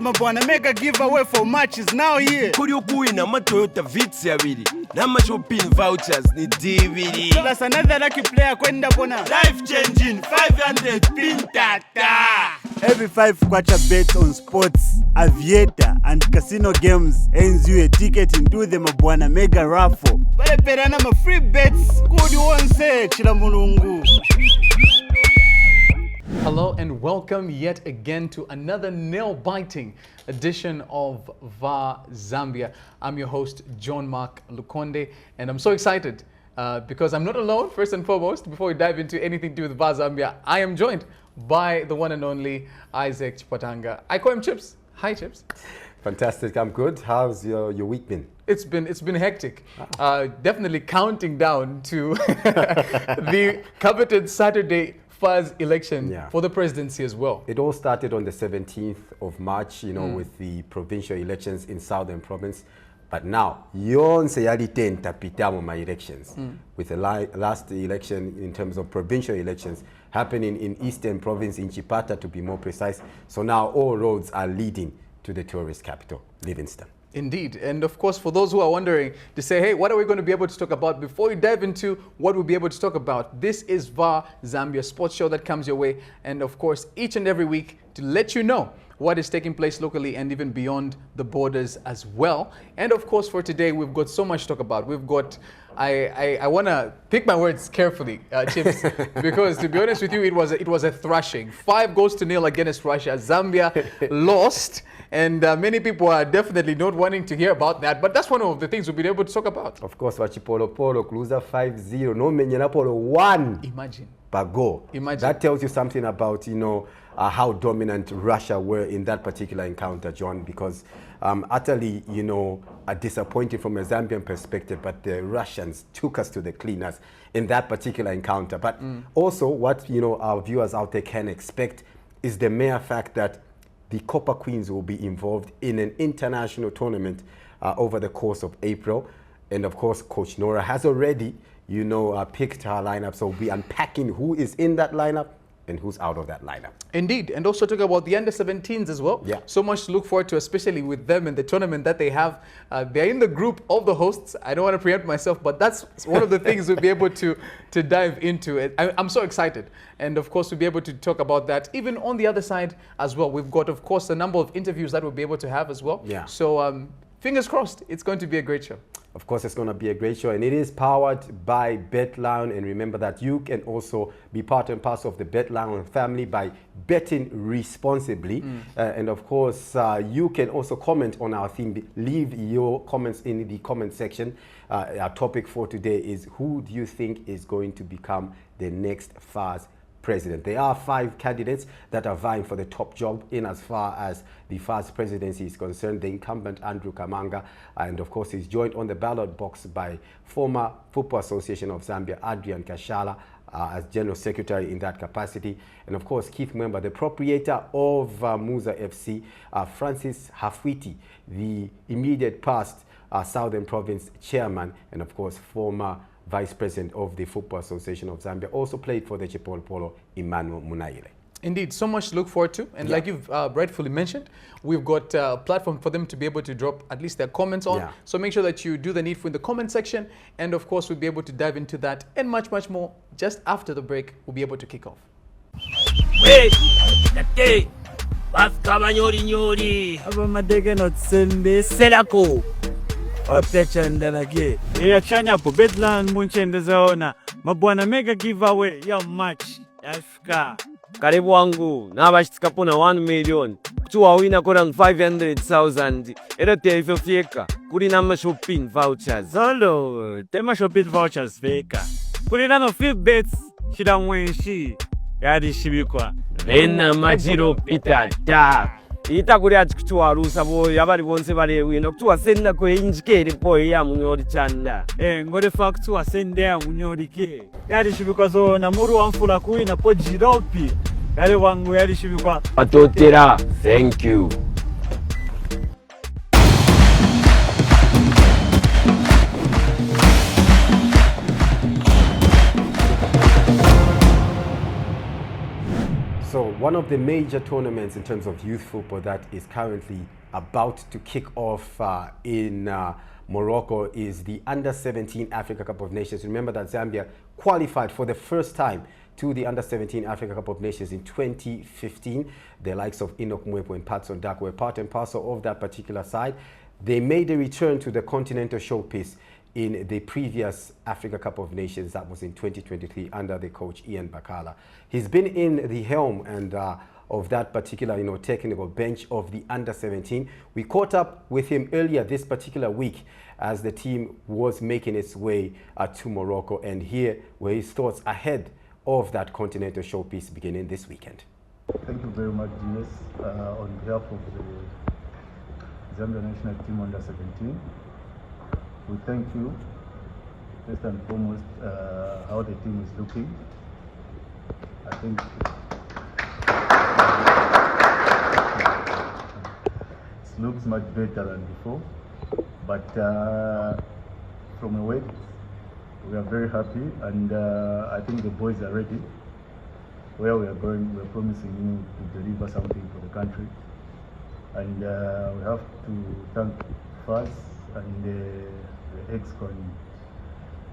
mabwana, mega giveaway for matches now here. Kuri okuwina Toyota Vitz yabiri nama shopping vouchers ni DVD. Plus another lucky player kwenda bona. Life changing 500 pin tata. Every 5 kwacha bets on sports, aviator and casino games earns you a ticket into the mabwana mega raffle. Pale perana ma free bets. Kudi wonse chila mulungu. Hello and welcome yet again to another nail-biting edition of VAR Zambia. I'm your host, John Mark Lukonde, and I'm so excited because I'm not alone, first and foremost. Before we dive into anything to do with VAR Zambia, I am joined by the one and only Isaac Chipotanga. I call him Chips. Hi, Chips. Fantastic, I'm good. How's your week been? It's been hectic. Definitely counting down to the coveted Saturday FAZ election for the presidency as well. It all started on the 17th of March, with the provincial elections in Southern Province. But now, yonse yali tapitamo my elections. With the last election in terms of provincial elections happening in Eastern Province, in Chipata to be more precise. So now all roads are leading to the tourist capital, Livingstone. Indeed. And of course, for those who are wondering to say, hey, what are we going to be able to talk about? Before we dive into what we'll be able to talk about, this is VAR Zambia, sports show that comes your way. And of course, each and every week to let you know what is taking place locally and even beyond the borders as well. And of course, for today, we've got so much to talk about. We've got, I want to pick my words carefully, Chips, because to be honest with you, it was a thrashing. 5-0 against Russia. Zambia lost. And many people are definitely not wanting to hear about that, but that's one of the things we'll be able to talk about. Of course, Chipolpolo closer 5-0, no Menyenapolo 1. Imagine. Bago. Imagine. That tells you something about, how dominant Russia were in that particular encounter, John, because utterly, disappointing from a Zambian perspective, but the Russians took us to the cleaners in that particular encounter. But also what, our viewers out there can expect is the mere fact that the Copper Queens will be involved in an international tournament over the course of April. And of course, Coach Nora has already, picked her lineup. So we'll be unpacking who is in that lineup and who's out of that lineup. Indeed. And also talk about the under-17s as well. Yeah. So much to look forward to, especially with them in the tournament that they have. They're in the group of the hosts. I don't want to preempt myself, but that's one of the things we'll be able to dive into. I'm so excited. And of course, we'll be able to talk about that. Even on the other side as well, we've got, of course, a number of interviews that we'll be able to have as well. Yeah. So fingers crossed, it's going to be a great show. Of course, it's going to be a great show, and it is powered by BetLion. And remember that you can also be part and parcel of the BetLion family by betting responsibly. And of course, you can also comment on our theme. Leave your comments in the comment section. Our topic for today is, who do you think is going to become the next FAZ president? There are 5 candidates that are vying for the top job in as far as the FAZ presidency is concerned. The incumbent, Andrew Kamanga, and of course he's joined on the ballot box by former Football Association of Zambia, Adrian Kashala, as General Secretary in that capacity. And of course, Keith Mwemba, the proprietor of Muza FC, Francis Hafwiti, the immediate past Southern Province chairman, and of course, former Vice President of the Football Association of Zambia, also played for the Chipolpolo, Emmanuel Munaile. Indeed, so much to look forward to. And like you've rightfully mentioned, we've got a platform for them to be able to drop at least their comments on. So make sure that you do the needful in the comment section. And of course, we'll be able to dive into that and much, much more. Just after the break, we'll be able to kick off. Wait, okay. Baskaba nyori. Abamadege not sende Selako. optechandalage. Chanya po Bedland munchende zaona. Mabwana mega giveaway ya match Africa. Karibu wangu nabashitikapo na 1 million tuwawina kora 500,000 era teifo fieka kuri nama shopping vouchers Zolo tema shopping vouchers feka kuri nano free bets shida mwenshi yadi shibikwa rena majiro pitata ita kuri atikutuwarusa bo yabari bonse bari wino kutuwasenda ko injikere po ya munyori chanda ngore factu asende ya munyori ke yadi shibikwa zo na muru wamfula kui na po jiropi yadi wangu yadi shibikwa atotera. Thank you. So one of the major tournaments in terms of youth football that is currently about to kick off in Morocco is the Under-17 Africa Cup of Nations. Remember that Zambia qualified for the first time to the Under-17 Africa Cup of Nations in 2015. The likes of Enoch Mwepo and Patson Dak were part and parcel of that particular side. They made a return to the continental showpiece in the previous Africa Cup of Nations that was in 2023 under the coach Ian Bakala. He's been in the helm and of that particular technical bench of the Under-17. We caught up with him earlier this particular week as the team was making its way to Morocco, and here were his thoughts ahead of that continental showpiece beginning this weekend. Thank you very much, GS. On behalf of the Zambia national team Under-17, we thank you, first and foremost, how the team is looking. I think it looks much better than before, but from away, we are very happy, and I think the boys are ready. Where we are going, we are promising you to deliver something for the country, and we have to thank FAZ and the AFCON,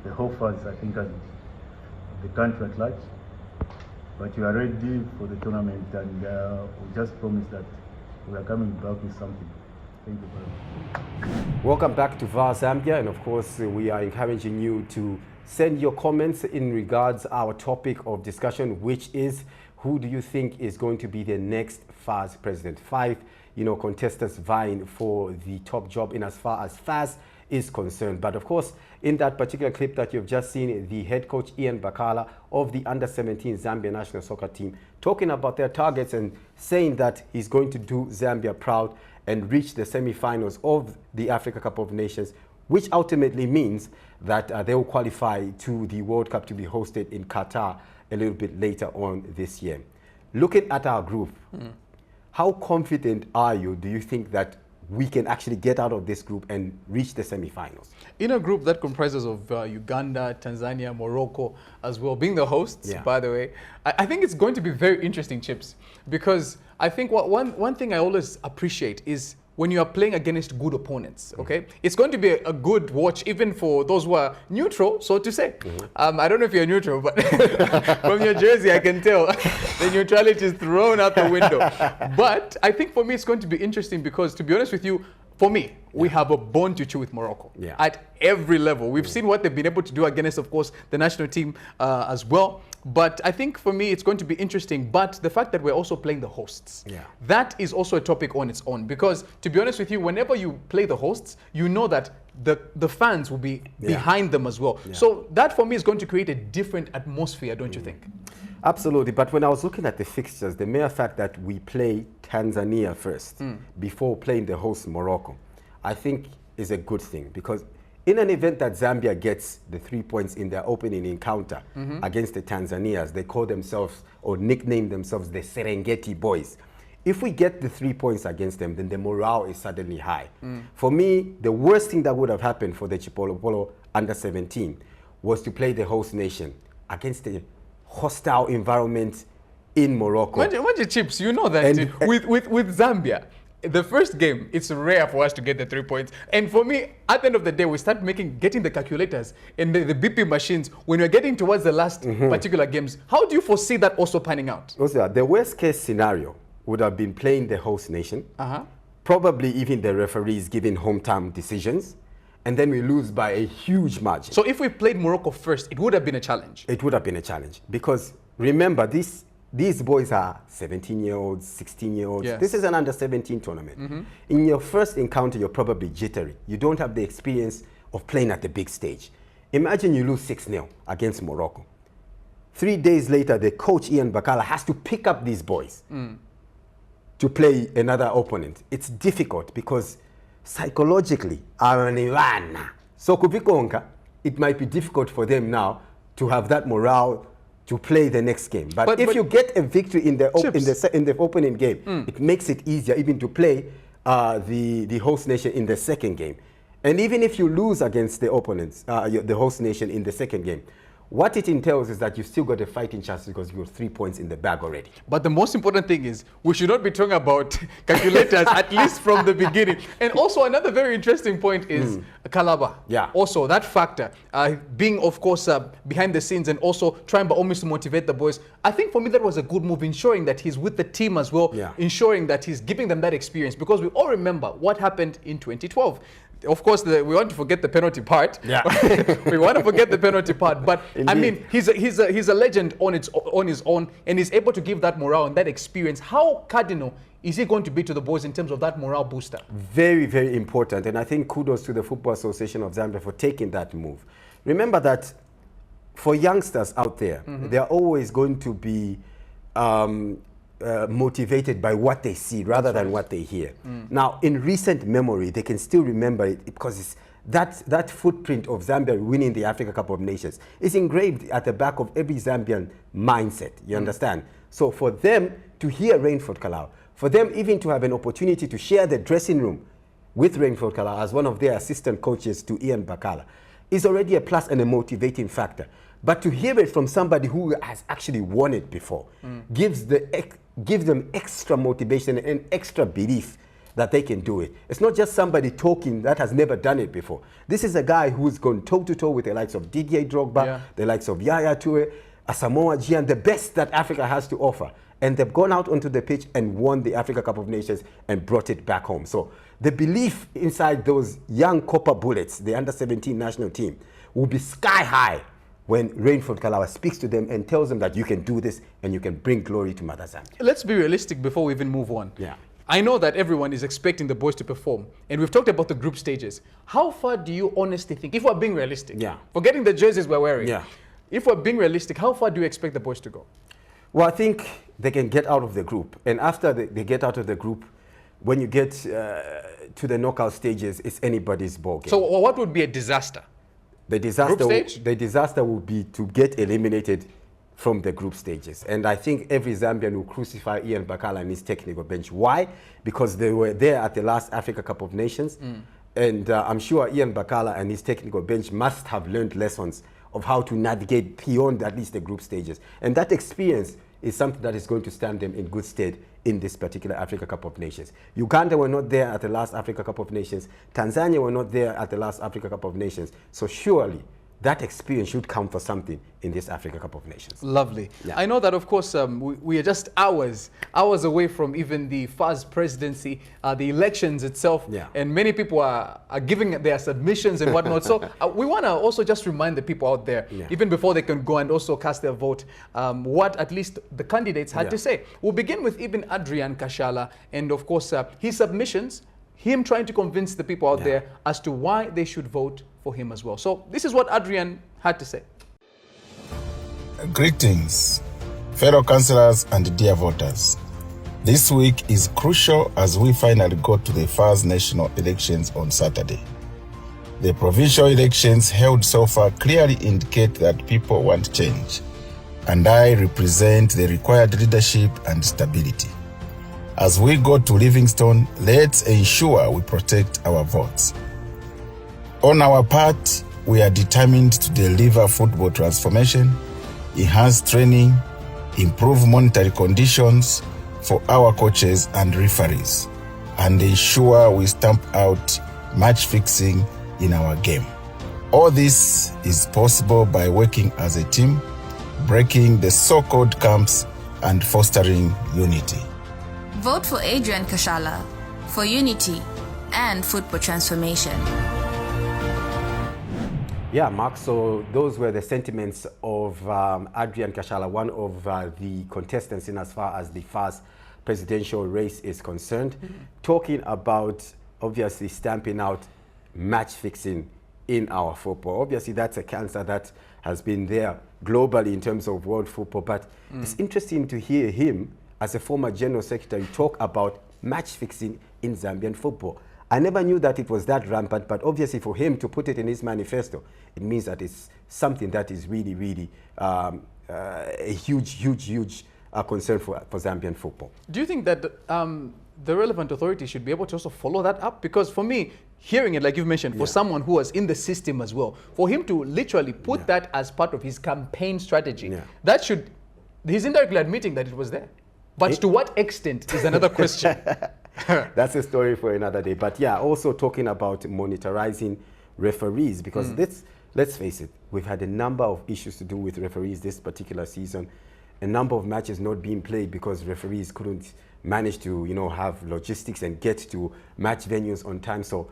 the whole FAZ, I think, and the country at large. But you are ready for the tournament, and we just promise that we are coming back with something. Thank you very much. Welcome back to VAR Zambia, and of course we are encouraging you to send your comments in regards our topic of discussion, which is who do you think is going to be the next FAZ president? 5 contestants vying for the top job in as far as FAZ is concerned. But of course, in that particular clip that you've just seen, the head coach Ian Bakala of the Under-17 Zambia national soccer team talking about their targets and saying that he's going to do Zambia proud and reach the semi-finals of the Africa Cup of Nations, which ultimately means that they will qualify to the World Cup to be hosted in Qatar a little bit later on this year. Looking at our group, how confident are you, do you think, that we can actually get out of this group and reach the semi-finals? In a group that comprises of Uganda, Tanzania, Morocco as well, being the hosts, by the way, I think it's going to be very interesting, Chips, because I think one thing I always appreciate is when you are playing against good opponents, okay? It's going to be a good watch even for those who are neutral, so to say. I don't know if you're neutral, but from your jersey, I can tell the neutrality is thrown out the window. But I think for me, it's going to be interesting because, to be honest with you, for me, we have a bone to chew with Morocco at every level. We've seen what they've been able to do against, of course, the national team as well. But I think for me, it's going to be interesting. But the fact that we're also playing the hosts, that is also a topic on its own. Because to be honest with you, whenever you play the hosts, you know that the fans will be behind them as well. So that for me is going to create a different atmosphere, don't you think? Absolutely. But when I was looking at the fixtures, the mere fact that we play Tanzania first before playing the host Morocco, I think is a good thing, because in an event that Zambia gets the 3 points in their opening encounter against the Tanzanians, they call themselves or nickname themselves the Serengeti Boys. If we get the 3 points against them, then the morale is suddenly high. For me, the worst thing that would have happened for the Chipolpolo Under-17 was to play the host nation against the hostile environment in Morocco. Imagine, Chips, you know that with Zambia, the first game, it's rare for us to get the 3 points. And for me, at the end of the day, we start getting the calculators and the BP machines when we're getting towards the last particular games. How do you foresee that also panning out? Also, the worst case scenario would have been playing the host nation, probably even the referees giving hometown decisions, and then we lose by a huge margin. So if we played Morocco first, it would have been a challenge. It would have been a challenge, because remember, these boys are 17-year-olds, 16-year-olds. This is an Under-17 tournament. In your first encounter, you're probably jittery. You don't have the experience of playing at the big stage. Imagine you lose 6-0 against Morocco. 3 days later, the coach Ian Bakala has to pick up these boys to play another opponent. It's difficult because psychologically, so kupikonka, it might be difficult for them now to have that morale to play the next game. But if you get a victory in the opening game, it makes it easier even to play the host nation in the second game. And even if you lose against the opponents, the host nation in the second game, what it entails is that you've still got a fighting chance because you've got 3 points in the bag already. But the most important thing is we should not be talking about calculators at least from the beginning. And also another very interesting point is Calabar. Yeah. Also that factor, being of course behind the scenes and also trying by all means to motivate the boys. I think for me that was a good move, ensuring that he's with the team as well, ensuring that he's giving them that experience, because we all remember what happened in 2012. Of course, we want to forget the penalty part. Yeah. We want to forget the penalty part. But Indeed. I mean, he's a legend on his own, and he's able to give that morale and that experience. How cardinal is he going to be to the boys in terms of that morale booster? Very, very important. And I think kudos to the Football Association of Zambia for taking that move. Remember that for youngsters out there, they are always going to be motivated by what they see rather than what they hear. Now, in recent memory, they can still remember it because it's that footprint of Zambia winning the Africa Cup of Nations is engraved at the back of every Zambian mindset, you understand? So for them to hear Rainford Kalau, for them even to have an opportunity to share the dressing room with Rainford Kalau as one of their assistant coaches to Ian Bakala, is already a plus and a motivating factor. But to hear it from somebody who has actually won it before gives them extra motivation and extra belief that they can do it. It's not just somebody talking that has never done it before. This is a guy who's gone toe-to-toe with the likes of Didier Drogba, the likes of Yaya Toure, Asamoah Gyan, the best that Africa has to offer. And they've gone out onto the pitch and won the Africa Cup of Nations and brought it back home. So the belief inside those young copper bullets, the under-17 national team, will be sky high when Rainford Kalawa speaks to them and tells them that you can do this and you can bring glory to Mother Zambia. Let's be realistic before we even move on. Yeah. I know that everyone is expecting the boys to perform, and we've talked about the group stages. How far do you honestly think, if we're being realistic, forgetting the jerseys we're wearing, if we're being realistic, how far do you expect the boys to go? Well, I think they can get out of the group. And after they get out of the group, when you get to the knockout stages, it's anybody's ballgame. So what would be a disaster? The disaster would be to get eliminated from the group stages. And I think every Zambian will crucify Ian Bakala and his technical bench. Why? Because they were there at the last Africa Cup of Nations. And I'm sure Ian Bakala and his technical bench must have learned lessons of how to navigate beyond at least the group stages. And that experience is something that is going to stand them in good stead in this particular Africa Cup of Nations. Uganda were not there at the last Africa Cup of Nations. Tanzania were not there at the last Africa Cup of Nations. So surely that experience should count for something in this Africa Cup of Nations. Lovely. I know that, of course, we are just hours away from even the FAZ presidency, the elections itself, and many people are giving their submissions and whatnot. So we want to also just remind the people out there, even before they can go and also cast their vote, what at least the candidates had to say. We'll begin with Ibn Adrian Kashala, and of course, his submissions, him trying to convince the people out there as to why they should vote for him as well. So this is what Adrian had to say. Greetings, fellow councillors and dear voters. This week is crucial as we finally got to the FAZ national elections on Saturday. The provincial elections held so far clearly indicate that people want change, and I represent the required leadership and stability. As we go to Livingstone, let's ensure we protect our votes. On our part, we are determined to deliver football transformation, enhance training, improve monetary conditions for our coaches and referees, and ensure we stamp out match fixing in our game. All this is possible by working as a team, breaking the so-called camps and fostering unity. Vote for Adrian Kashala for unity and football transformation. Yeah, Mark, so those were the sentiments of Adrian Kashala, one of the contestants in as far as the FAZ presidential race is concerned, talking about obviously stamping out match fixing in our football. Obviously, that's a cancer that has been there globally in terms of world football, but it's interesting to hear him as a former general secretary talk about match fixing in Zambian football. I never knew that it was that rampant, but obviously for him to put it in his manifesto, it means that it's something that is really, really a huge concern for Zambian football. Do you think that the relevant authorities should be able to also follow that up? Because for me, hearing it, like you've mentioned, for someone who was in the system as well, for him to literally put that as part of his campaign strategy, that should, he's indirectly admitting that it was there. But to what extent is another question. That's a story for another day. But yeah, also talking about monitorizing referees, because let's face it, we've had a number of issues to do with referees this particular season. A number of matches not being played because referees couldn't manage to, you know, have logistics and get to match venues on time. So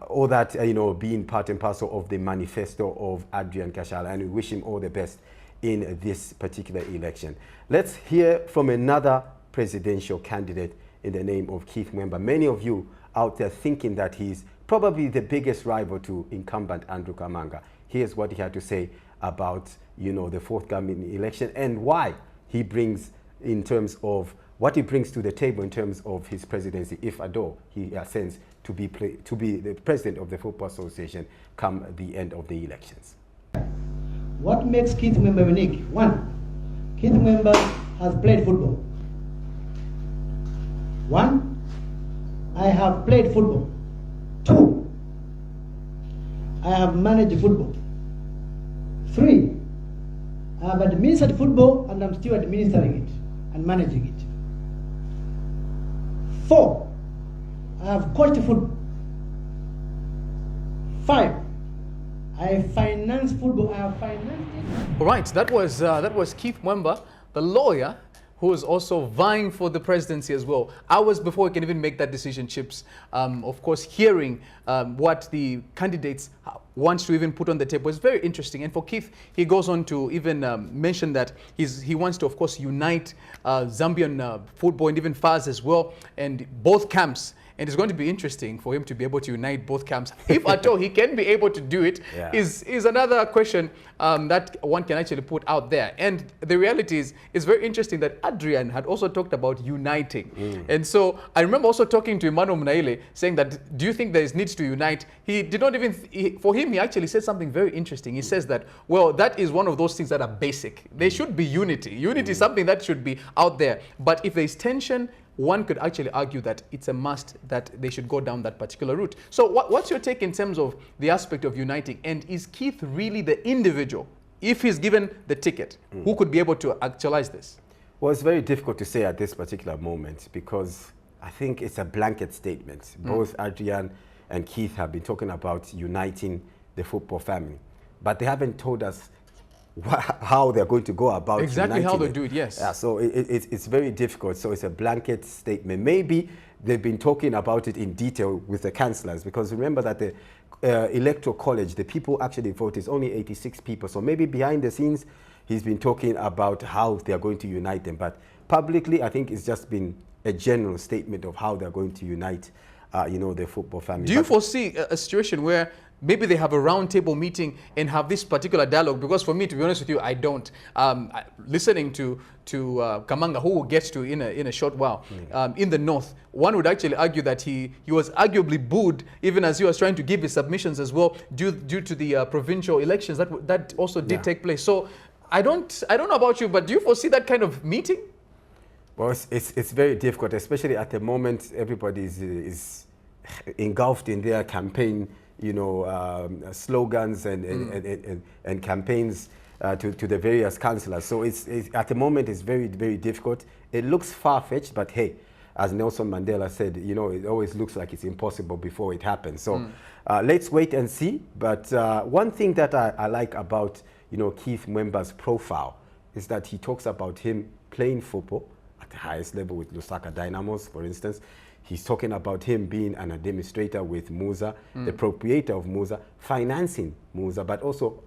all that, you know, being part and parcel of the manifesto of Adrian Kashala, and we wish him all the best in this particular election. Let's hear from another presidential candidate in the name of Keith Mwemba. Many of you out there thinking that he's probably the biggest rival to incumbent Andrew Kamanga. Here's what he had to say about, you know, the forthcoming election and why he brings, in terms of what he brings to the table in terms of his presidency, if at all he ascends to be the president of the Football Association come the end of the elections. What makes Keith Mwemba unique? One, Keith Mwemba has played football. One, I have played football. Two, I have managed football. Three, I have administered football and I'm still administering it and managing it. Four, I have coached football. Five, I finance football. I have financed it. All right, that was Keith Mwemba, the lawyer, who is also vying for the presidency as well. Hours before we can even make that decision, Chips, of course, hearing what the candidates want to even put on the table is very interesting. And for Keith, he goes on to even mention that he wants to, of course, unite Zambian football and even FAZ as well, and both camps. And it's going to be interesting for him to be able to unite both camps. If at all he can be able to do it, is another question that one can actually put out there. And the reality is, it's very interesting that Adrian had also talked about uniting. And so I remember also talking to Emmanuel Mnaile saying that, do you think there is needs to unite? He did not even, for him, he actually said something very interesting. He says that, well, that is one of those things that are basic. There should be unity. Unity is something that should be out there. But if there is tension, one could actually argue that it's a must that they should go down that particular route. So what's your take in terms of the aspect of uniting? And is Keith really the individual, if he's given the ticket, who could be able to actualize this? Well, it's very difficult to say at this particular moment because I think it's a blanket statement. Both Adrian and Keith have been talking about uniting the football family, but they haven't told us how they're going to go about exactly how they do it. Yes. Yeah, so it's very difficult. So it's a blanket statement. Maybe they've been talking about it in detail with the councillors, because remember that the electoral college, the people actually vote is only 86 people. So maybe behind the scenes, he's been talking about how they're going to unite them. But publicly, I think it's just been a general statement of how they're going to unite, you know, the football family. Do you foresee a situation where maybe they have a roundtable meeting and have this particular dialogue? Because for me, to be honest with you, I don't. Listening to Kamanga, who will get to in a short while, in the north, one would actually argue that he was arguably booed even as he was trying to give his submissions as well due to the provincial elections that also did take place. So I don't know about you, but do you foresee that kind of meeting? Well, it's very difficult, especially at the moment. Everybody is engulfed in their campaign, you know, slogans and campaigns to the various councillors. So it's at the moment it's very, very difficult. It looks far-fetched, but hey, as Nelson Mandela said, you know, it always looks like it's impossible before it happens. So let's wait and see. But one thing that I like about, you know, Keith Mwemba's profile is that he talks about him playing football at the highest level with Lusaka Dynamos, for instance. He's talking about him being an administrator with Musa, the proprietor of Musa, financing Musa, but also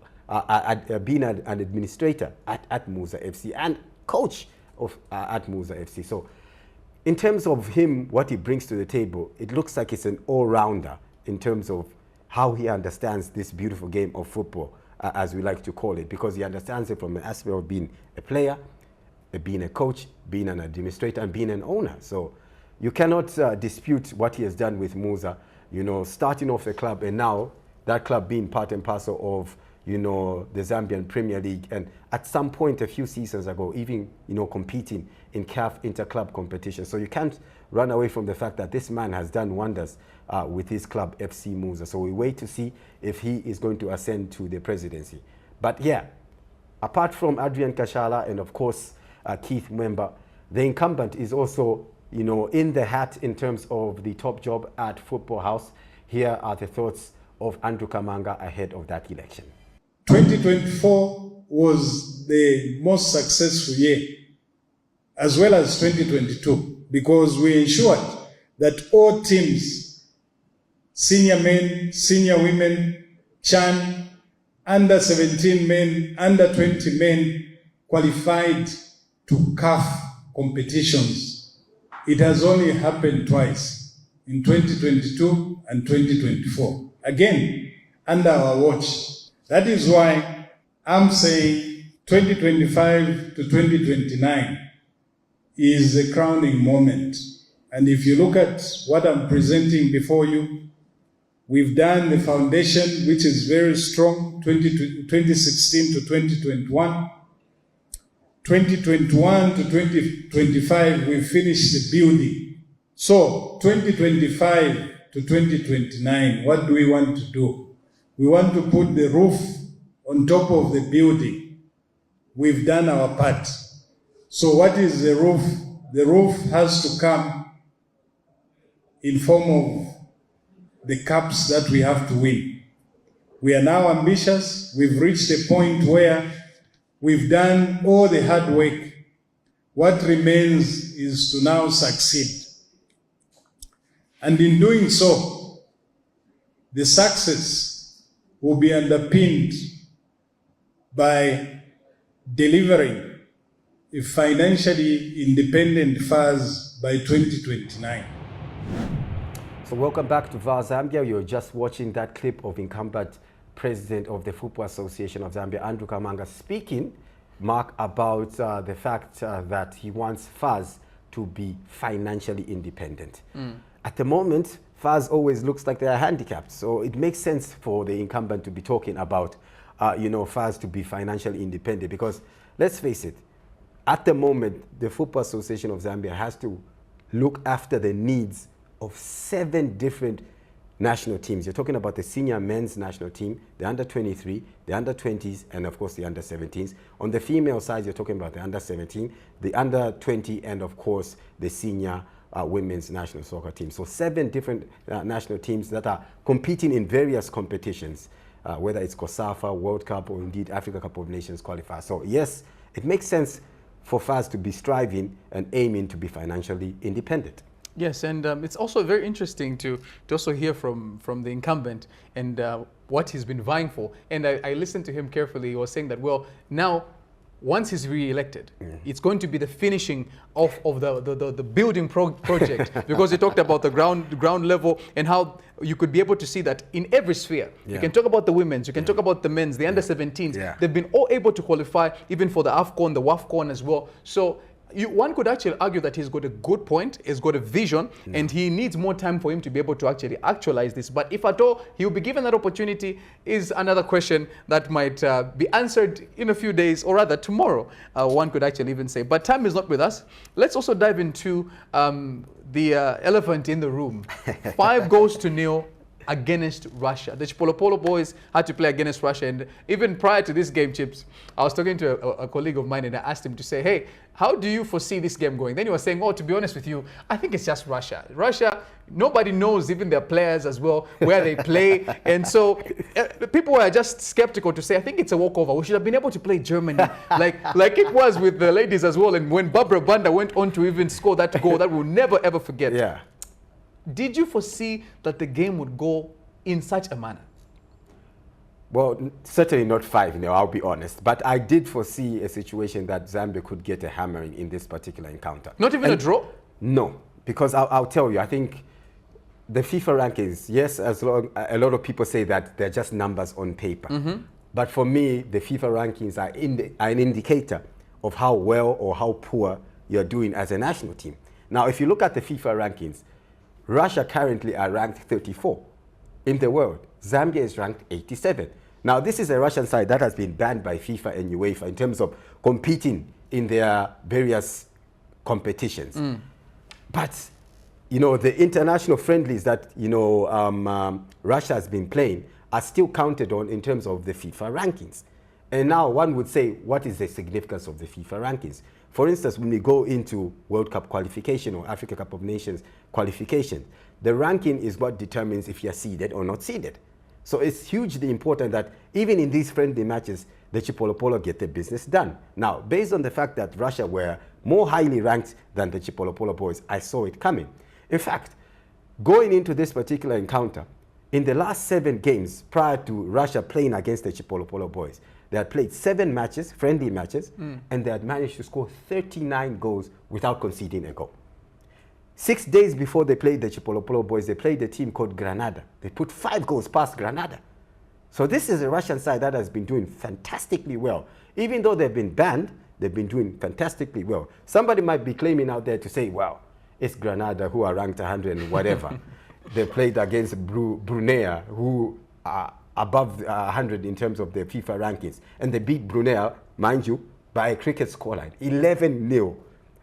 being an administrator at Musa FC and coach of at Musa FC. So in terms of him, what he brings to the table, it looks like it's an all-rounder in terms of how he understands this beautiful game of football, as we like to call it, because he understands it from an aspect of being a player, being a coach, being an administrator, and being an owner. So you cannot dispute what he has done with Musa, you know, starting off a club and now that club being part and parcel of, you know, the Zambian Premier League, and at some point a few seasons ago, even, you know, competing in CAF inter-club competition. So you can't run away from the fact that this man has done wonders with his club, FC Musa. So we wait to see if he is going to ascend to the presidency. But yeah, apart from Adrian Kashala and of course Keith Mwemba, the incumbent is also, you know, in the hat in terms of the top job at Football House. Here are the thoughts of Andrew Kamanga ahead of that election. 2024 was the most successful year, as well as 2022, because we ensured that all teams, senior men, senior women, CHAN, under 17 men, under 20 men, qualified to CAF competitions. It has only happened twice, in 2022 and 2024. Again, under our watch. That is why I'm saying 2025 to 2029 is a crowning moment. And if you look at what I'm presenting before you, we've done the foundation, which is very strong, 2016 to 2021. 2021 to 2025, we finished the building. So 2025 to 2029, what do we want to do? We want to put the roof on top of the building. We've done our part. So what is the roof? The roof has to come in form of the cups that we have to win. We are now ambitious. We've reached a point where we've done all the hard work. What remains is to now succeed. And in doing so, the success will be underpinned by delivering a financially independent FAZ by 2029. So welcome back to VAR Zambia. You're just watching that clip of incumbent President of the Football Association of Zambia, Andrew Kamanga, speaking, Mark, about the fact that he wants FAZ to be financially independent. At the moment, FAZ always looks like they are handicapped. So it makes sense for the incumbent to be talking about, you know, FAZ to be financially independent, because let's face it, at the moment, the Football Association of Zambia has to look after the needs of 7 different national teams. You're talking about the senior men's national team, the under-23, the under-20s, and of course the under-17s. On the female side, you're talking about the under-17, the under-20, and of course the senior women's national soccer team. So 7 different national teams that are competing in various competitions, whether it's COSAFA, World Cup, or indeed Africa Cup of Nations qualifier. So yes, it makes sense for FAZ to be striving and aiming to be financially independent. Yes, and it's also very interesting to also hear from the incumbent and what he's been vying for. And I listened to him carefully. He was saying that, well, now, once he's re-elected, it's going to be the finishing of the building project, because he talked about the ground level and how you could be able to see that in every sphere. You can talk about the women's, you can talk about the men's, the under-17s. They've been all able to qualify, even for the AFCON, the WAFCON as well. So one could actually argue that he's got a good point, he's got a vision, and he needs more time for him to be able to actually actualize this. But if at all he'll be given that opportunity is another question that might be answered in a few days, or rather tomorrow, one could actually even say. But time is not with us. Let's also dive into the elephant in the room. 5-0 against Russia. The Chipolpolo boys had to play against Russia, and even prior to this game, Chips, I was talking to a colleague of mine and I asked him to say, hey, how do you foresee this game going? Then he was saying, oh, to be honest with you, I think it's just Russia. Russia, nobody knows, even their players as well, where they play. And so people were just skeptical to say, I think it's a walkover. We should have been able to play Germany like it was with the ladies as well. And when Barbara Banda went on to even score that goal that we'll never ever forget. Yeah. Did you foresee that the game would go in such a manner? Well, certainly not 5-0, I'll be honest. But I did foresee a situation that Zambia could get a hammering in this particular encounter. Not even a draw? No, because I'll tell you, I think the FIFA rankings, yes, a lot of people say that they're just numbers on paper. But for me, the FIFA rankings are an indicator of how well or how poor you're doing as a national team. Now, if you look at the FIFA rankings, Russia currently are ranked 34 in the world. Zambia is ranked 87. Now, this is a Russian side that has been banned by FIFA and UEFA in terms of competing in their various competitions. But, you know, the international friendlies that, you know, Russia has been playing are still counted on in terms of the FIFA rankings. And now one would say, what is the significance of the FIFA rankings? For instance, when we go into World Cup qualification or Africa Cup of Nations qualification, the ranking is what determines if you're seeded or not seeded. So it's hugely important that even in these friendly matches, the Chipolopolo get their business done. Now, based on the fact that Russia were more highly ranked than the Chipolopolo boys, I saw it coming. In fact, going into this particular encounter, in the last 7 games prior to Russia playing against the Chipolopolo boys, they had played 7 matches, friendly matches, and they had managed to score 39 goals without conceding a goal. 6 days before they played the Chipolopolo boys, they played a team called Granada. They put 5 goals past Granada. So this is a Russian side that has been doing fantastically well. Even though they've been banned, they've been doing fantastically well. Somebody might be claiming out there to say, well, it's Granada who are ranked 100 and whatever. They played against Brunei, who are above 100 in terms of their FIFA rankings. And they beat Brunei, mind you, by a cricket scoreline, 11-0,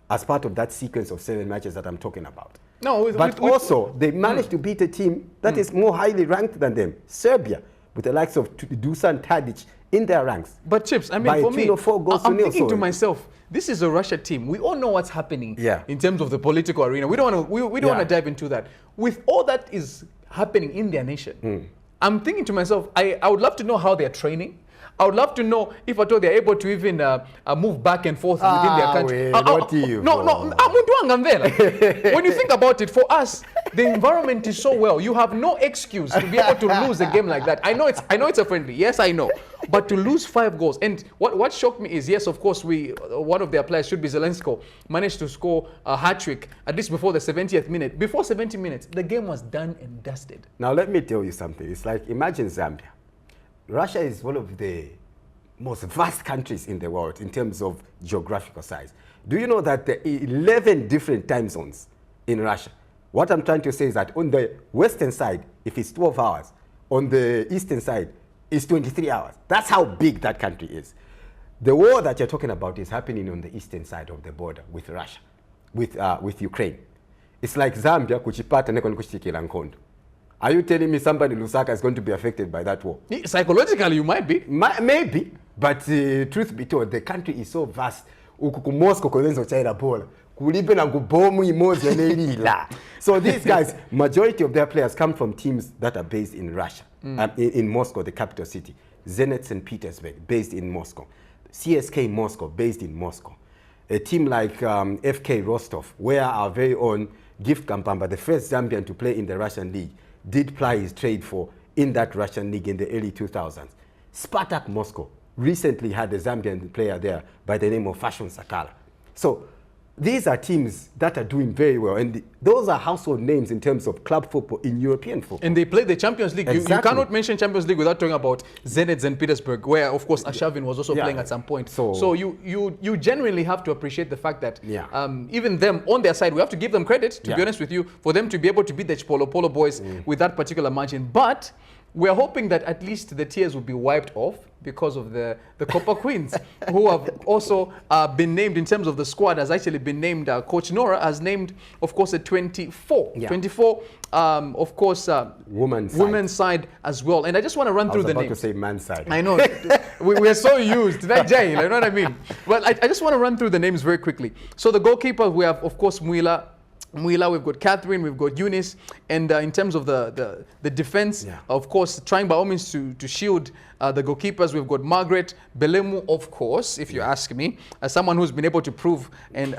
as part of that sequence of 7 matches that I'm talking about. No, but also, they managed to beat a team that is more highly ranked than them, Serbia, with the likes of Dusan Tadic in their ranks. But Chips, I mean, for me, I'm thinking to myself, this is a Russia team. We all know what's happening in terms of the political arena. We don't want to dive into that. With all that is happening in their nation, I'm thinking to myself, I would love to know how they're training. I would love to know if at all they're able to even move back and forth within their country. When you think about it, for us, the environment is so well. You have no excuse to be able to lose a game like that. I know it's a friendly. Yes, I know. But to lose 5 goals. And what shocked me is, yes, of course, one of their players, should be Zelensko, managed to score a hat-trick, at least before the 70th minute. Before 70 minutes, the game was done and dusted. Now, let me tell you something. It's like, imagine Zambia. Russia is one of the most vast countries in the world in terms of geographical size. Do you know that there are 11 different time zones in Russia? What I'm trying to say is that on the western side, if it's 12 hours, on the eastern side, it's 23 hours. That's how big that country is. The war that you're talking about is happening on the eastern side of the border with Russia, with Ukraine. It's like Zambia kuchipata neko nikushikila nkondo. Are you telling me somebody in Lusaka is going to be affected by that war? Psychologically, you might be. Maybe. But truth be told, the country is so vast. So these guys, majority of their players come from teams that are based in Russia, in Moscow, the capital city. Zenit St. Petersburg, based in Moscow. CSK Moscow, based in Moscow. A team like FK Rostov, where our very own Gift Kampamba, the first Zambian to play in the Russian league, did ply his trade for in that Russian league in the early 2000s. Spartak Moscow recently had a Zambian player there by the name of Fashion Sakala. So these are teams that are doing very well, and those are household names in terms of club football in European football. And they play the Champions League. Exactly. You cannot mention Champions League without talking about Zenit St. Petersburg, where of course Arshavin was also playing at some point. So you genuinely have to appreciate the fact that even them on their side, we have to give them credit, to be honest with you, for them to be able to beat the Chipolopolo boys with that particular margin. But we're hoping that at least the tears will be wiped off because of the Copper Queens, who have also been named in terms of the squad, has actually been named, Coach Nora has named, of course, a 24. 24, of course, women's side as well. And I just want to run through the names. I was about to say man's side. I know. We're so used to that, Jay, you know what I mean? But I just want to run through the names very quickly. So the goalkeeper, we have, of course, Muila, we've got Catherine, we've got Eunice, and in terms of the defense, of course, trying by all means to shield the goalkeepers, we've got Margaret Belemu, of course, if you ask me, as someone who's been able to prove and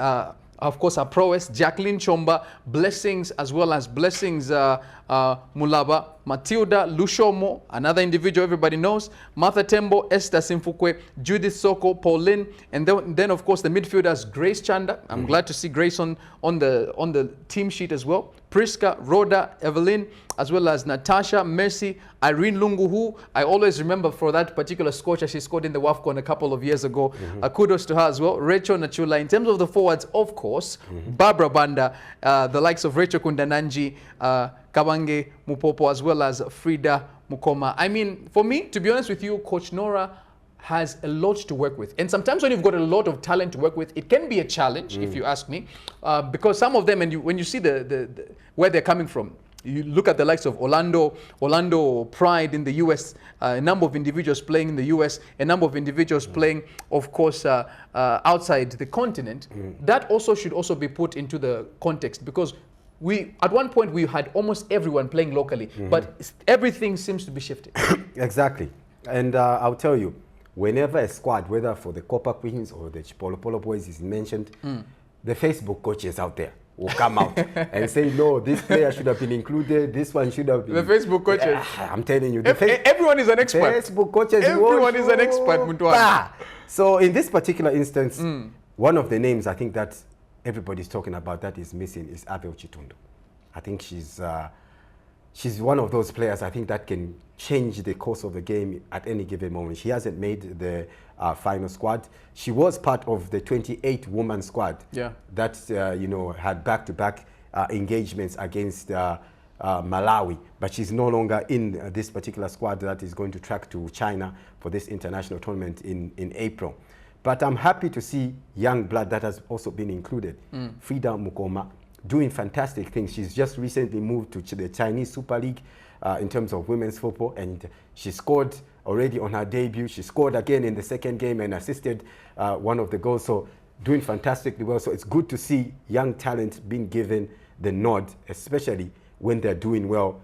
of course, our prowess, Jacqueline Chomba, Blessings, as well as Blessings Mulaba, Matilda Lushomo, another individual everybody knows, Martha Tembo, Esther Simfukwe, Judith Soko, Pauline, and then of course the midfielders, Grace Chanda. I'm glad to see Grace on the team sheet as well. Priska, Rhoda, Evelyn, as well as Natasha, Mercy, Irene Lungu, who I always remember for that particular scorcher she scored in the WAFCON a couple of years ago. Kudos to her as well. Rachel Nachula. In terms of the forwards, of course, Barbara Banda, the likes of Rachel Kundananji, Kabange Mupopo, as well as Frida Mukoma. I mean, for me, to be honest with you, Coach Nora has a lot to work with. And sometimes when you've got a lot of talent to work with, it can be a challenge, if you ask me, because some of them, and when you see where they're coming from, you look at the likes of Orlando Pride in the US, a number of individuals playing in the US, a number of individuals playing, of course, outside the continent. That also should also be put into the context, because at one point we had almost everyone playing locally, but everything seems to be shifting. Exactly. And I'll tell you, whenever a squad, whether for the Copper Queens or the Chipolpolo boys is mentioned, the Facebook coaches out there will come out and say, no, this player should have been included, this one should have been. The Facebook coaches. I'm telling you. Everyone is an expert. Facebook coaches. Everyone is an expert. So in this particular instance, one of the names I think that everybody's talking about that is missing is Abel Chitundo. I think she's one of those players I think that can change the course of the game at any given moment. She hasn't made the final squad. She was part of the 28-woman squad that had back-to-back engagements against Malawi, but she's no longer in this particular squad that is going to track to China for this international tournament in April. But I'm happy to see young blood that has also been included. Frida Mukoma, doing fantastic things. She's just recently moved to the Chinese Super League in terms of women's football, and she scored already on her debut. She scored again in the second game and assisted one of the goals, so doing fantastically well. So it's good to see young talent being given the nod, especially when they're doing well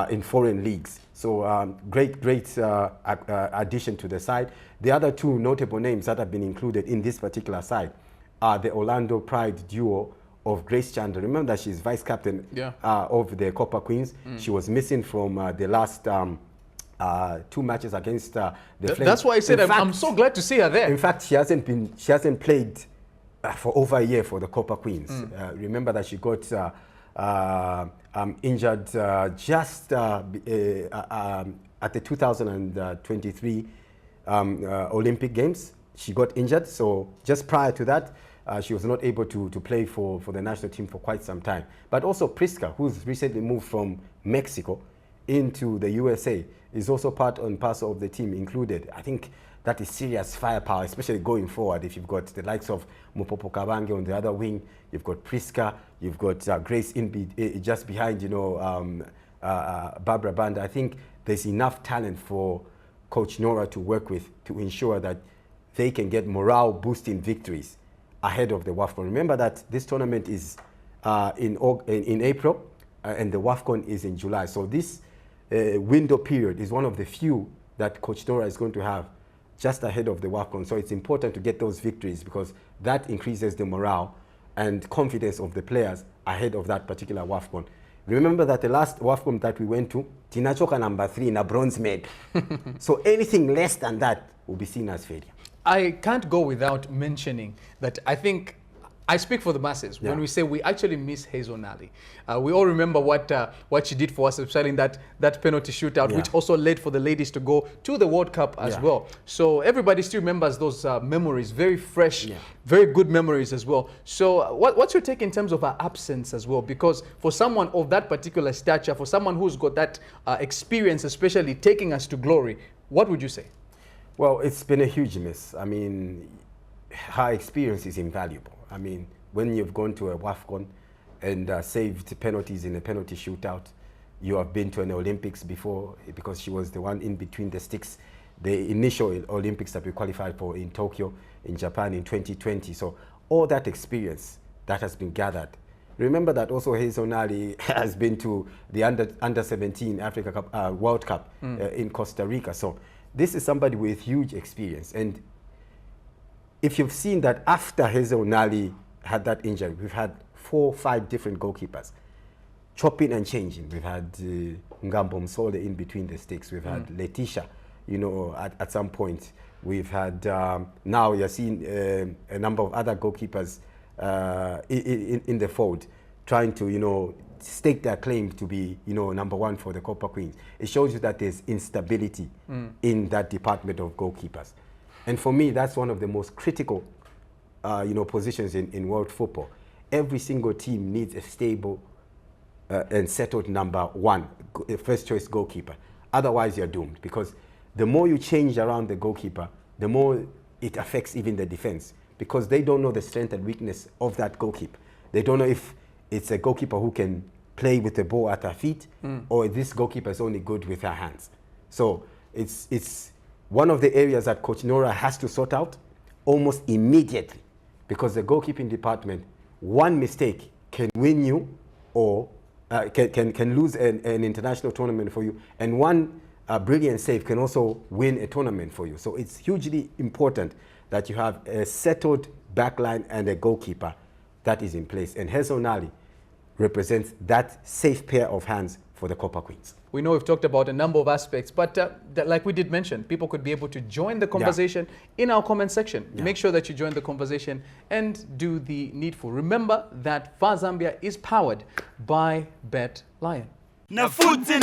in foreign leagues. So great addition to the side. The other two notable names that have been included in this particular side are the Orlando Pride duo of Grace Chandler. Remember that she's vice captain of the Copper Queens. She was missing from the last 2 matches against the Flames. That's why I said I'm so glad to see her there. In fact, she hasn't played for over a year for the Copper Queens. Remember that she got injured just at the 2023 Olympic Games. She got injured, so just prior to that, she was not able to play for the national team for quite some time. But also Priska, who's recently moved from Mexico into the USA, is also part and parcel of the team included. I think that is serious firepower, especially going forward. If you've got the likes of Mopopo Kabange on the other wing, you've got Priska, you've got Grace just behind, Barbara Banda. I think there's enough talent for Coach Nora to work with to ensure that they can get morale-boosting victories ahead of the WAFCON. Remember that this tournament is in April and the WAFCON is in July. So this window period is one of the few that Coach Nora is going to have just ahead of the WAFCON. So it's important to get those victories because that increases the morale and confidence of the players ahead of that particular WAFCON. Remember that the last WAFCON that we went to, Tinachoka number 3 in a bronze medal. So anything less than that will be seen as failure. I can't go without mentioning that I think I speak for the masses when we say we actually miss Hazel Nali. We all remember what she did for us, especially in that penalty shootout, which also led for the ladies to go to the World Cup as well. So everybody still remembers those memories, very fresh, very good memories as well. So what's your take in terms of her absence as well? Because for someone of that particular stature, for someone who's got that experience, especially taking us to glory, what would you say? Well, it's been a huge miss. I mean, her experience is invaluable. I mean, when you've gone to a WAFCON and saved penalties in a penalty shootout, you have been to an Olympics before because she was the one in between the sticks, the initial Olympics that we qualified for in Tokyo, in Japan in 2020. So all that experience that has been gathered. Remember that also Hazel Nali has been to the under 17 Africa Cup, World Cup in Costa Rica. So this is somebody with huge experience. And if you've seen that after Hazel Nali had that injury, we've had 4 or 5 different goalkeepers chopping and changing. We've had Ngambo Msole in between the sticks. We've had Letitia, at some point. We've had, now you're seeing a number of other goalkeepers in the fold trying to, stake their claim to be, number 1 for the Copper Queens. It shows you that there's instability in that department of goalkeepers. And for me, that's one of the most critical, positions in world football. Every single team needs a stable and settled number 1, first choice goalkeeper. Otherwise, you're doomed, because the more you change around the goalkeeper, the more it affects even the defense, because they don't know the strength and weakness of that goalkeeper. They don't know if it's a goalkeeper who can play with the ball at her feet, or this goalkeeper is only good with her hands. So it's one of the areas that Coach Nora has to sort out almost immediately, because the goalkeeping department, one mistake can win you, or can lose an international tournament for you, and one brilliant save can also win a tournament for you. So it's hugely important that you have a settled backline and a goalkeeper that is in place. And Hezonali represents that safe pair of hands for the Copper Queens. We know we've talked about a number of aspects, but like we did mention, people could be able to join the conversation in our comment section. Make sure that you join the conversation and do the needful. Remember that VAR Zambia is powered by Bet Lion. Na futi.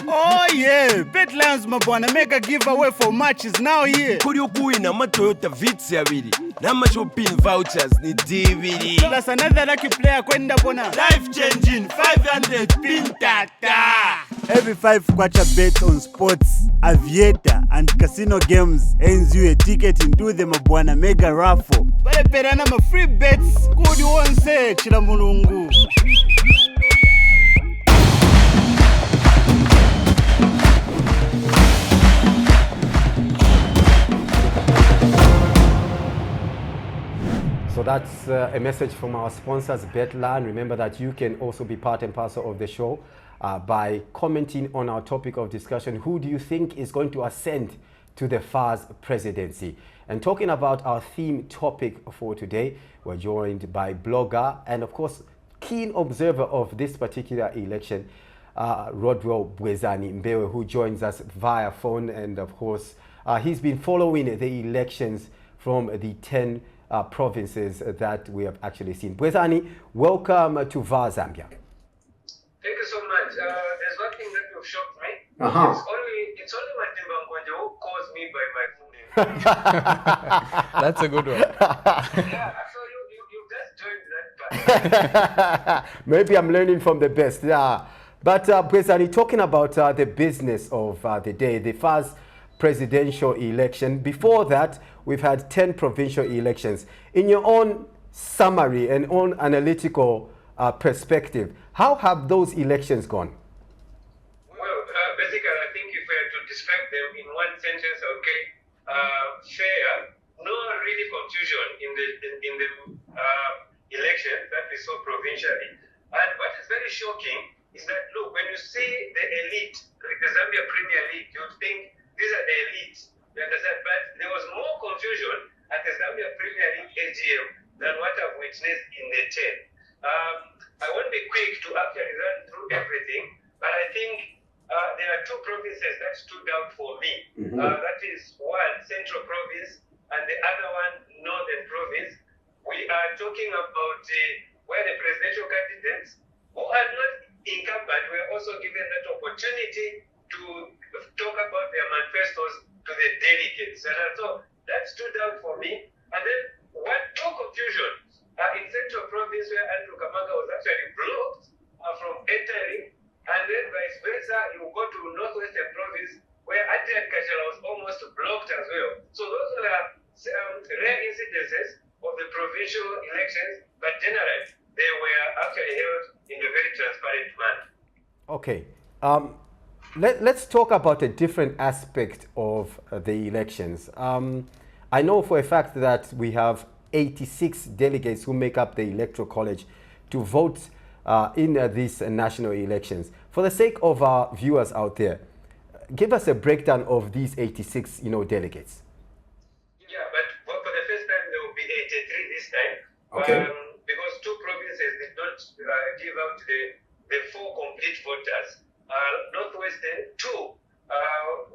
Oh yeah, Bet Lions mabwana, mega giveaway for matches now here. Kuri ukuwina Toyota VAZ abiri n'amashopping vouchers ni DVD. Plus another lucky player kwenda bona Life changing 500 pin tata. Every 5 kwacha bets on sports, aviator and casino games earns you a ticket into the mabwana mega raffle. Bale perana ma free bets kudi wonse chila mulungu. So that's a message from our sponsors, Betline. Remember that you can also be part and parcel of the show by commenting on our topic of discussion. Who do you think is going to ascend to the FAZ presidency? And talking about our theme topic for today, we're joined by blogger and of course keen observer of this particular election, Rodwell Bwezani Mbewe, who joins us via phone. And of course, he's been following the elections from the 10 provinces that we have actually seen. Bwezani, welcome to VAR Zambia. Thank you so much. There's one thing that you've shocked me. It's only Matimba Nkwanje who calls me by my full name. That's a good one. Yeah, so you just joined that part. Maybe I'm learning from the best. Yeah. But Bwezani, talking about the business of the day, the FAZ presidential election. Before that, we've had 10 provincial elections. In your own summary and own analytical perspective, how have those elections gone? Well, basically, I think if we had to describe them in one sentence, okay, fair, no really confusion in the elections that we saw provincially. And what is very shocking is that, look, when you see the elite, like the Zambia Premier League, you'd think these are the elite. You understand? But there was more confusion at the Zambia Premier League AGM than what I've witnessed in the 10. I won't be quick to actually run through everything, but I think there are 2 provinces that stood out for me. That is one, Central Province, and the other one, Northern Province. We are talking about where the presidential candidates who are not incumbent were also given that opportunity to talk about their manifestos to the delegates. And so that stood out for me. And then two confusion in Central Province, where Andrew Kamanga was actually blocked from entering, and then vice versa, you go to Northwestern Province, where Adrian Kashala was almost blocked as well. So those were rare incidences of the provincial elections, but generally they were actually held in a very transparent manner. Okay. Let's talk about a different aspect of the elections. I know for a fact that we have 86 delegates who make up the Electoral College to vote in these national elections. For the sake of our viewers out there, give us a breakdown of these 86, delegates. Yeah, but for the first time there will be 83 this time. Okay. Because 2 provinces did not give out the 4 complete voters. Northwestern 2,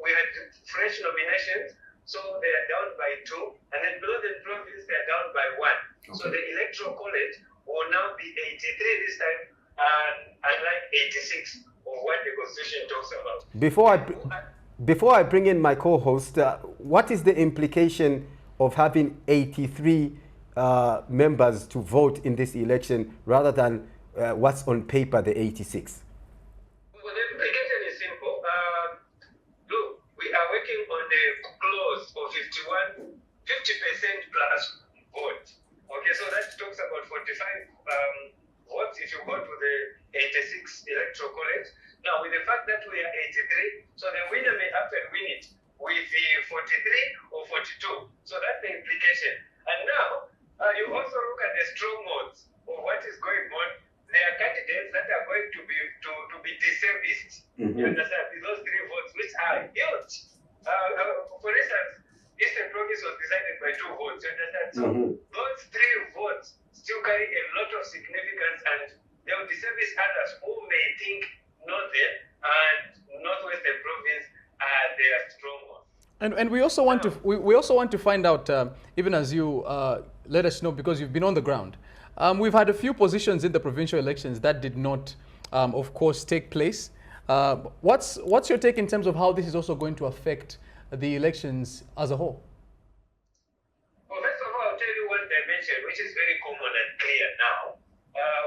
we had fresh nominations, so they are down by 2, and then Northern Province they are down by 1. Okay. So the Electoral College will now be 83 this time, unlike 86 of what the Constitution talks about. Before I bring in my co-host, what is the implication of having 83 members to vote in this election rather than what's on paper, the 86? Well, the implication is simple. 50% plus vote. Okay, so that talks about 45 votes if you go to the 86 electoral college. Now, with the fact that we are 83, so the winner may actually win it with the 43 or 42. So that's the implication. And now, you also look at the strongholds of what is going on. There are candidates that are going to be disserviced. You understand? With those 3 votes, which are huge. For instance, Eastern Province was decided by 2 votes. You understand? So those 3 votes still carry a lot of significance, and they will disservice others who may think Northern and Northwestern Province are their strongholds. And we also want we also want to find out, even as you let us know, because you've been on the ground. We've had a few positions in the provincial elections that did not, of course, take place. What's your take in terms of how this is also going to affect the elections as a whole? Well, first of all, I'll tell you one dimension which is very common and clear now.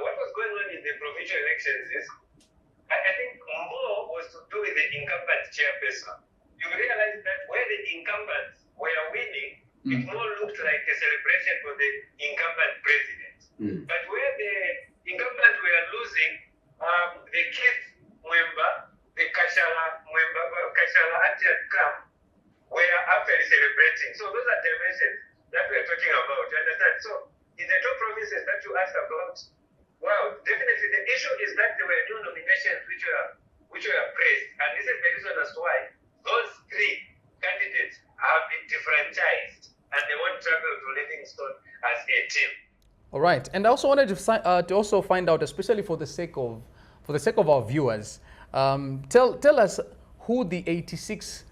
What was going on in the provincial elections is, I think more was to do with the incumbent chairperson. You realize that where the incumbents were winning, it more looked like a celebration for the incumbent president. But where the incumbents were losing, the Keith Mwemba, the Kashala Atiat camp were actually celebrating. So those are dimensions that we're talking about. You understand? So in the 2 provinces that you asked about, well, definitely the issue is that there were no nominations which were praised. And this is the reason as to why those 3 candidates have been differentialized and they won't travel to Livingstone as a team. All right, and I also wanted to also find out, especially for the sake of our viewers, tell us who the 86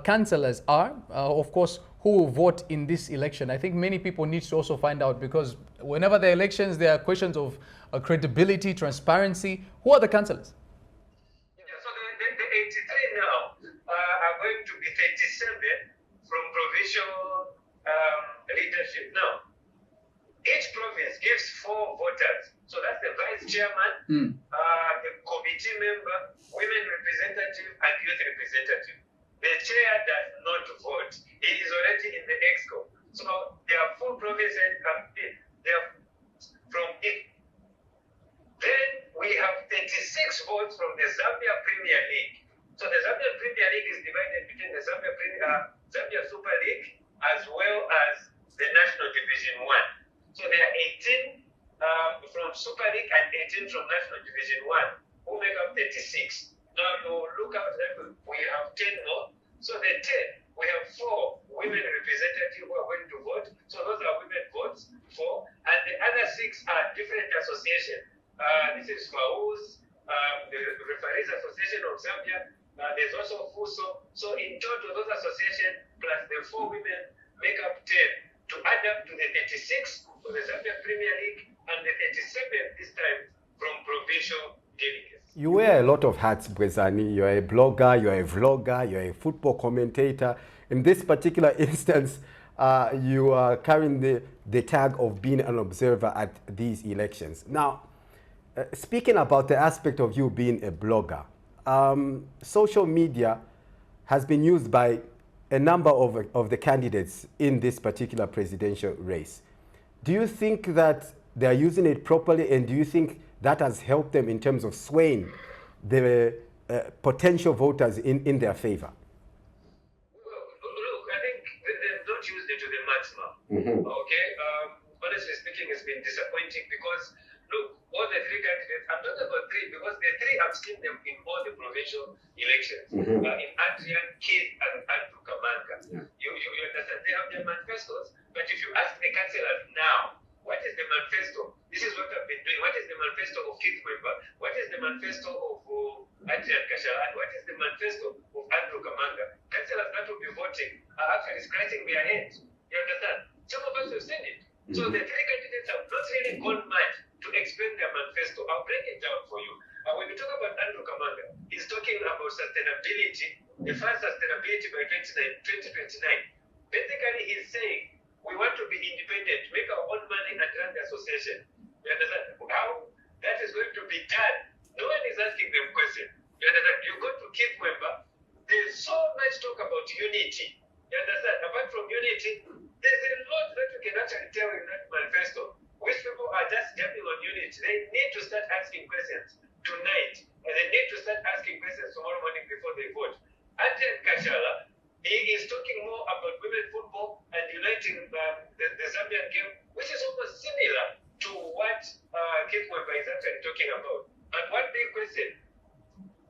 councillors are, of course, who will vote in this election. I think many people need to also find out, because whenever there are elections, there are questions of credibility, transparency. Who are the councillors? Yeah, so the 83 now are going to be 37 from provincial leadership. Now, each province gives 4 voters. So that's the vice chairman, the committee member, women representative, and youth representative. The chair does not vote. He is already in the EXCO. So there are 4 provinces from it. Then we have 36 votes from the Zambia Premier League. So the Zambia Premier League is divided between the Zambia Super League as well as the National Division 1. So there are 18 from Super League and 18 from National Division 1, who make up 36. Now you look at that, we have 10 more. So the 10, we have 4 women representatives who are going to vote. So those are women votes, 4. And the other 6 are different associations. This is FAZ, the Referees Association of Zambia. There's also FUSO. So in total, those associations plus the 4 women make up 10 to add up to the 36 for the Zambia Premier League and the 37 this time from provincial delegates. You wear a lot of hats, Bwezani. You're a blogger, you're a vlogger, you're a football commentator. In this particular instance, you are carrying the tag of being an observer at these elections. Now, speaking about the aspect of you being a blogger, social media has been used by a number of the candidates in this particular presidential race. Do you think that they are using it properly, and do you think that has helped them in terms of swaying the potential voters in their favor? Well, look, I think they've not used it to the maximum. Okay, honestly speaking, it's been disappointing because, look, all the 3 candidates, I'm talking about 3 because the 3 have seen them in all the provincial elections. In Adrian, Keith, and Andrew Kamanga. You understand? They have their manifestos, but if you ask the councillors now, what is the manifesto? This is what I've been doing. What is the manifesto of Keith Mwemba? What is the manifesto of Adrian Kashala? And what is the manifesto of Andrew Kamanga? Councillors that will be voting are actually scratching their heads. You understand? Some of us have seen it. So the 3 candidates have not really gone mad to explain their manifesto. I'll break it down for you. When we talk about Andrew Kamanga, he's talking about sustainability, the first sustainability by 2029. Basically, he's saying we want to be independent, make our own money and run the association. You understand? How that is going to be done? No one is asking them questions. You understand? You go to Keith Mwemba, there's so much talk about unity. You You understand? Apart from unity, there's a lot that we can actually tell in that manifesto, which people are just jumping on unity. They need to start asking questions tonight, and they need to start asking questions tomorrow morning before they vote. Adrian Kashala, he is talking more about women football and uniting the Zambian game, which is almost similar to what Keith Mwemba is actually talking about. And one big question,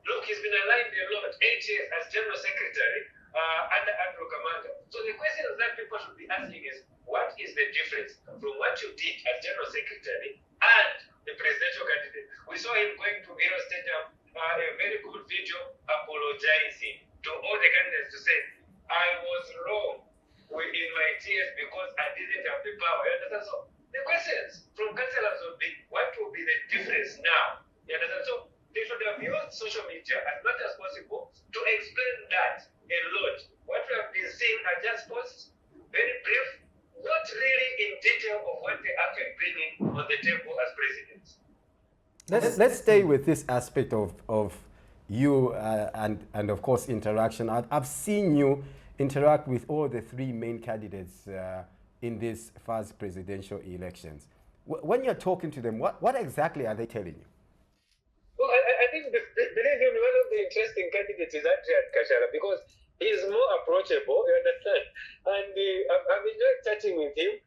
look, he's been aligned a lot, 8 years as General Secretary under Andrew Kamanga. So the questions that people should be asking is, what is the difference from what you did as General Secretary and the presidential candidate? We saw him going to Hero Stadium, a very good video apologizing to all the candidates to say, I was wrong in my tears because I didn't have the power. You understand? So the questions from councillors would be, what will be the difference now? You understand? So they should have used social media as much as possible to explain that a lot. What we have been seeing are just posts, very brief, not really in detail of what they actually bringing on the table as presidents. Let's stay with this aspect of you and of course interaction. I've seen you interact with all the three main candidates in these FAZ presidential elections. When you're talking to them, what exactly are they telling you? Well, I think, believe me, one of the interesting candidates is Adrian Kashala because he's more approachable, you understand? And I've enjoyed chatting with him.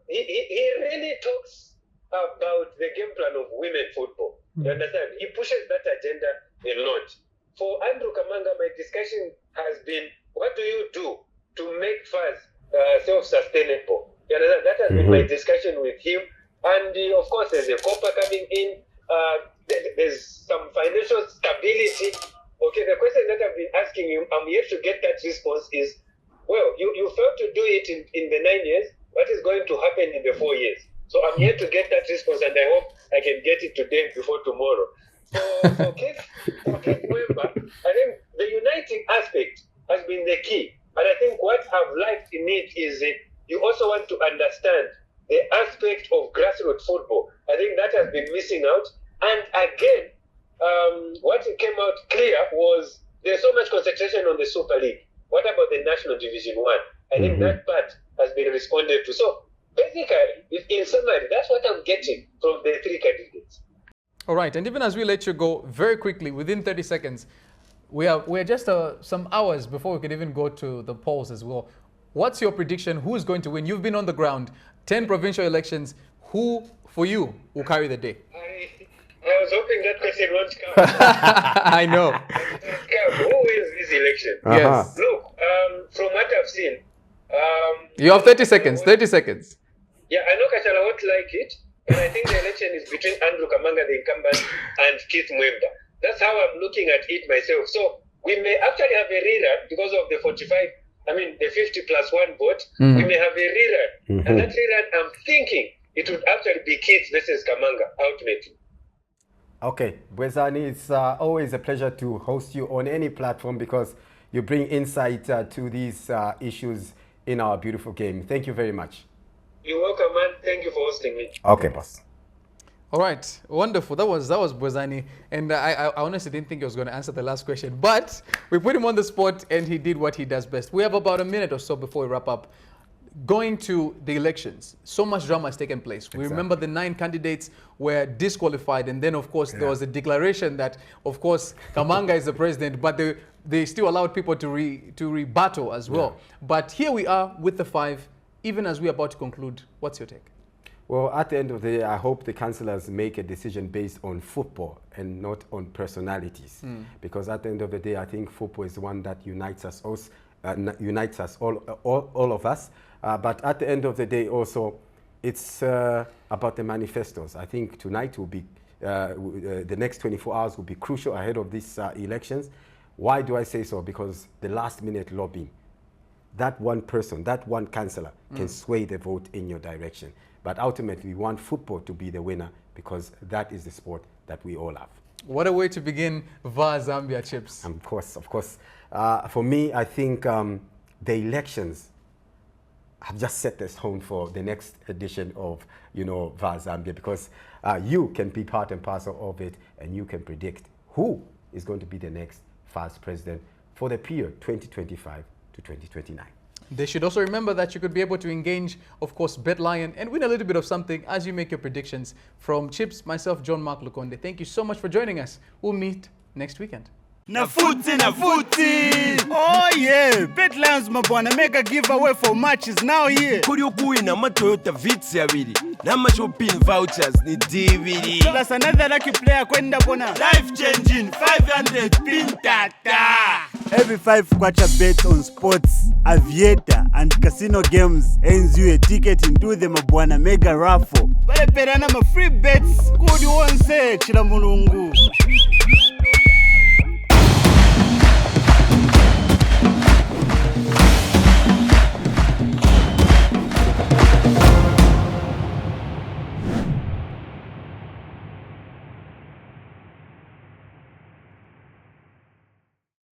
He really talks about the game plan of women football. You understand? He pushes that agenda a lot. For Andrew Kamanga, my discussion has been, what do you do to make FAZ self-sustainable? You understand? That has been my discussion with him. And of course, there's a COPA coming in. There's some financial stability. Okay, the question that I've been asking him, I'm yet to get that response is, well, you failed to do it in the 9 years. What is going to happen in the 4 years? So I'm yet to get that response, and I hope I can get it today before tomorrow. So for Keith Mwemba, I think the uniting aspect has been the key. And I think what I've liked in it is you also want to understand the aspect of grassroots football. I think that has been missing out. And again, what came out clear was there's so much concentration on the Super League. What about the National Division 1? I think that part has been responded to. So basically, in summary, that's what I'm getting from the three candidates. All right, and even as we let you go very quickly, within 30 seconds, we're just some hours before we can even go to the polls as well. What's your prediction? Who is going to win? You've been on the ground, 10 provincial elections. Who, for you, will carry the day? I was hoping that question won't come. I know. Who wins this election? Yes. Look, from what I've seen... you have 30 seconds, 30 seconds. Yeah, I know Kashala won't like it, but I think the election is between Andrew Kamanga, the incumbent, and Keith Mwemba. That's how I'm looking at it myself. So we may actually have a rerun because of the 50+1 vote. We may have a rerun. And that rerun, I'm thinking it would actually be Keith versus Kamanga, ultimately. Okay, Bwezani, it's always a pleasure to host you on any platform because you bring insight to these issues in our beautiful game. Thank you very much. You're welcome, man. Thank you for hosting me. Okay, boss. All right, wonderful. That was Bwezani, and I honestly didn't think he was going to answer the last question, but we put him on the spot, and he did what he does best. We have about a minute or so before we wrap up. Going to the elections, so much drama has taken place. We remember the 9 candidates were disqualified, and then, of course, there was a declaration that, of course, Kamanga is the president, but they still allowed people to rebuttal as well. But here we are with the 5. Even as we're about to conclude, what's your take? Well, at the end of the day, I hope the councillors make a decision based on football and not on personalities. Because at the end of the day, I think football is the one that unites us all of us. But at the end of the day, also, it's about the manifestos. I think tonight will be, the next 24 hours will be crucial ahead of these elections. Why do I say so? Because the last-minute lobbying, that one person, that one councillor can sway the vote in your direction. But ultimately, we want football to be the winner because that is the sport that we all have. What a way to begin VAR Zambia, Chips. Of course. For me, I think the elections have just set the tone for the next edition of, VAR Zambia because you can be part and parcel of it and you can predict who is going to be the next FAZ president for the period 2025 to 2029. They should also remember that you could be able to engage, of course, BetLion and win a little bit of something as you make your predictions. From Chips, myself, John Mark Lukonde, thank you so much for joining us. We'll meet next weekend. Na footy. Oh yeah, BetLion's mabwana mega giveaway for matches now here. Kuri okuwina Toyota VAZ abiri n'amashopping vouchers ni DVD. Plus another lucky player kwenda bona Life changing 500 pin tata. Every 5 kwacha bet on sports, aviator and casino games earns you a ticket into the mabwana mega raffle. Bale perana ma free bets kudi wonse chila mulungu.